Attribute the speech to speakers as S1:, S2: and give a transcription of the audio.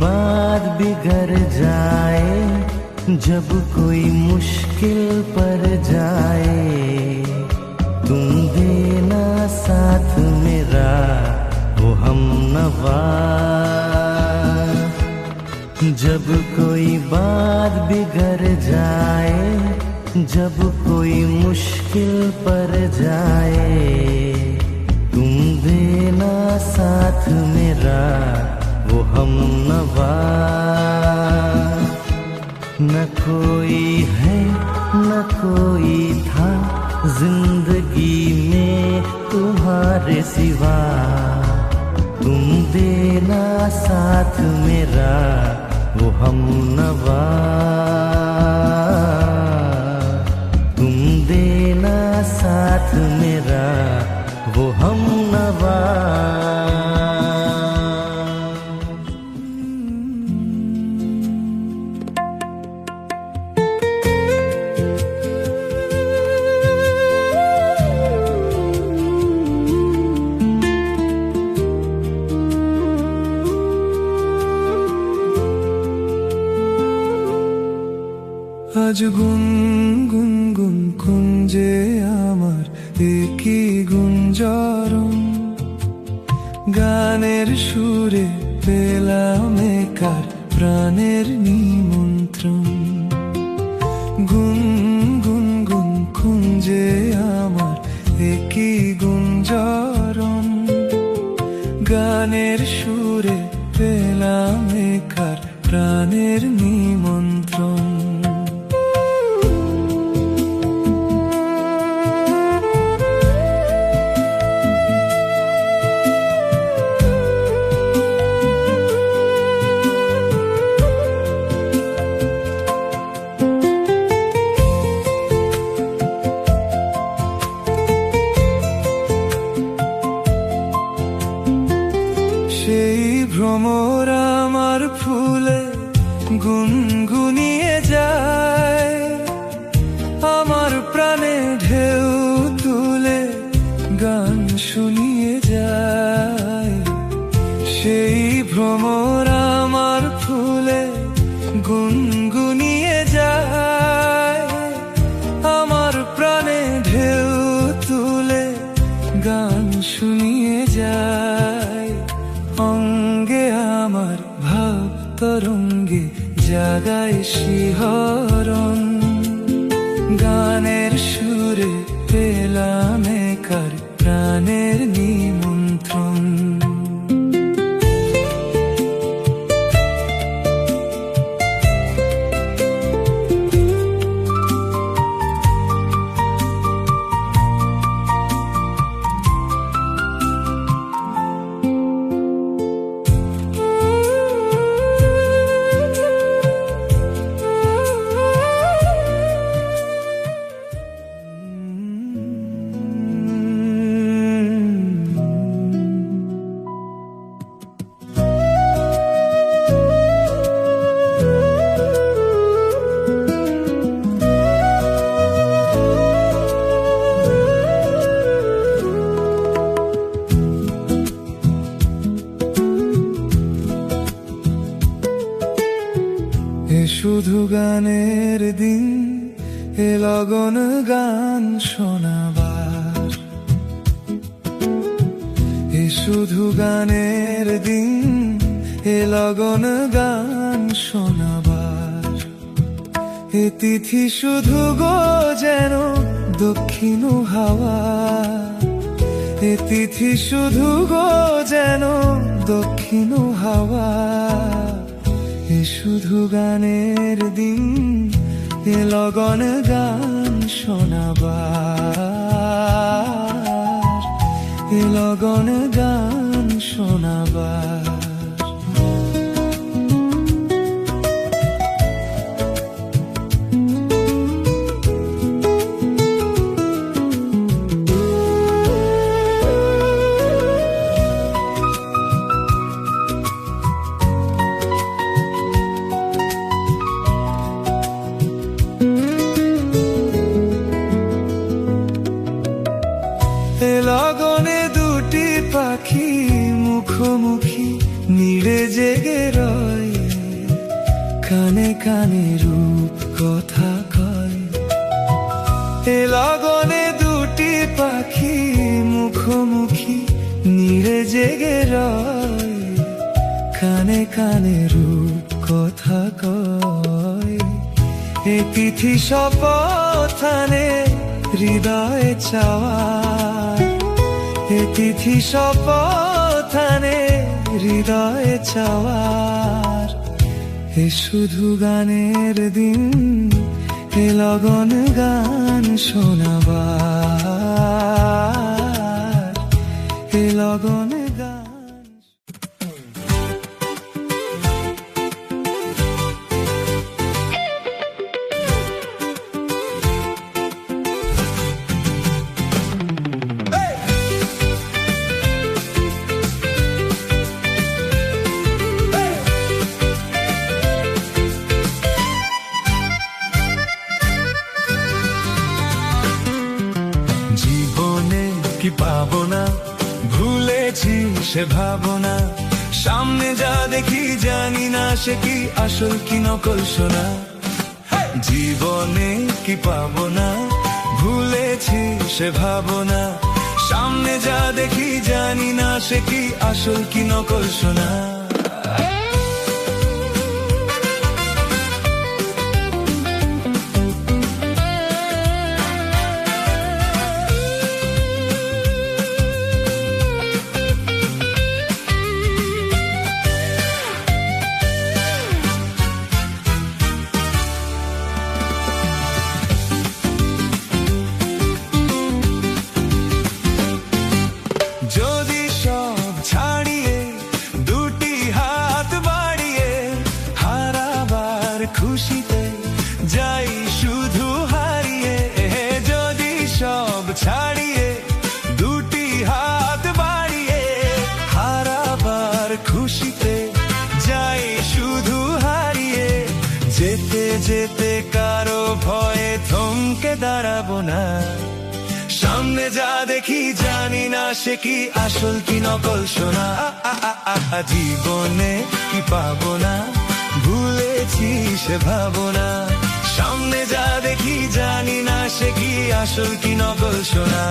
S1: बात बिगड़ जाए, जब कोई मुश्किल पड़ जाए, तुम देना साथ मेरा वो हमनवा। जब कोई बात बिगड़ जाए, जब कोई मुश्किल पड़ जाए, तुम देना साथ मेरा वो हमनवा। न कोई है न कोई था जिंदगी में तुम्हारे सिवा, तुम देना साथ मेरा वो हमनवा। तुम देना साथ मेरा वो हमनवा।
S2: আজ গুন গুন গুন কুঞ্জে আমার একই গুঞ্জরণ, গানের সুরে পেলাম একার প্রাণের নিমন্ত্রণ। গুন গুন গুন কুঞ্জে আমার একই গুঞ্জরণ, গানের সুরে পেলাম একার প্রাণের নিমন্ত্রণ। সেই ভ্রমর আমার ফুলে গুনগুনিয়ে যায়, আমার প্রাণে ঢেউ তুলে গান শুনিয়ে যায়। সেই ভ্রমর আমার ফুলে গুনগুনিয়ে যায়, আমার প্রাণে ঢেউ তুলে গান শুনিয়ে যায়। অঙ্গে আমার ভাব তরঙ্গে জাগায় শিহরণ, গানের সুরে পেলাম একার প্রাণের নিমন্ত্রণ। এ শুধু গানের দিন, এ লগন গান শোনাবার। এ শুধু গানের দিন, এ লগন গান শোনাবার। এ তিথি শুধু গো যেন দক্ষিণ হাওয়া, এ তিথি শুধু গো যেন দক্ষিণ হাওয়া। এ শুধু গানের দিন, এ লগন গান শোনাবার, এ লগন গান শোনাবার। লগনে দুটি পাখি মুখোমুখি কানে রূপ কথা কয়, এ লগনে দুটি পাখি মুখোমুখি নীড়ে জেগে রয়, কানে কানে রূপ কথা কয়। এ তিথি শপথানে হৃদয়ে চাওয়া, এ তিথি শপথানে হৃদয়ে চাওয়ার, এ শুধু গানের দিন, এ লগন গান শোনাবার, এ লগন গান। জীবনে কি পাবো না, ভুলেছি সে ভাবনা, সামনে যা দেখি জানি না সে কি আসল কি নকল সোনা। জীবনে কি পাবো না, ভুলেছি সে ভাবনা, সামনে যা দেখি জানি না সে কি আসল কি নকল সোনা। যদি সব ছাড়িয়ে দুটি হাত বাড়িয়ে হারাবার খুশিতে যাই শুধু হারিয়ে, যদি সব ছাড়িয়ে দুটি হাত বাড়িয়ে হারাবার খুশিতে যাই শুধু হারিয়ে, যেতে যেতে কারো ভয়ে থমকে দাঁড়াবো না, সামনে যা দেখি জানি না সে কি আসল কি নকল সোনা। জীবনে কি পাবো না, ভুলেছি সে ভাবনা, সামনে যা দেখি জানি না সে কি আসল কি নকল সোনা।